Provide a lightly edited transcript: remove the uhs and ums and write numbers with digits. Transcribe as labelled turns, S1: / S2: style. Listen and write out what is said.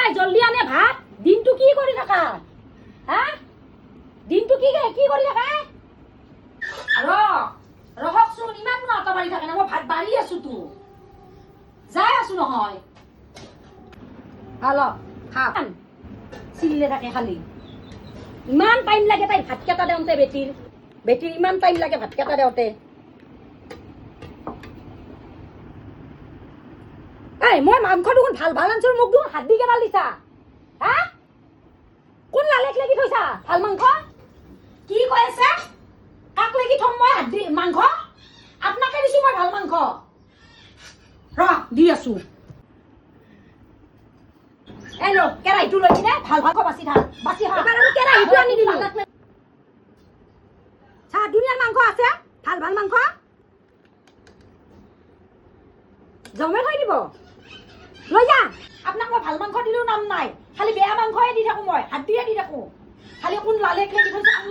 S1: নাই জলদি আনে ভাত দিনটো কি কৰি থাকা হা দিনটো কি কৰি থাকা ৰহকচোন ইমান আটা মাৰি থাকে না মই ভাত বাঢ়ি আছো তো যাই আছো নহয় হালো খান চিল্লে থাকে খালি ইমান টাইম লাগে তাই ভাত কেটা দেওঁতে বেটিৰ ইমান টাইম লাগে ভাত কেটা দেওঁতে এই মই মাংস দেখোন ভাল আনছো মোক দেখোন হাত দি কেটা লিছা হা কোন লালেক লাগি থৈছা ভাল মাংস কি কৈ আছে কাক লাগি থম মই হাত দি মাংস আপোনাকে দিছো মই ভাল মাংস দি আছো এলো কেৰাহীটো লৈ কিনে ভাল বাছি থাক এবাৰ আৰু কেৰাহীটো আনি দিলো চা দুনিয়াৰ মাংস আছে ভাল মাংস জমে থৈ দিব লৈ যা আপোনাক মই ভাল মাংস দিলেও নাম নাই খালি বেয়া মাংসয়ে দি থাকো মই হাত দিয়ে দি থাকো খালি কোন লালেক লাগি থৈছে কোন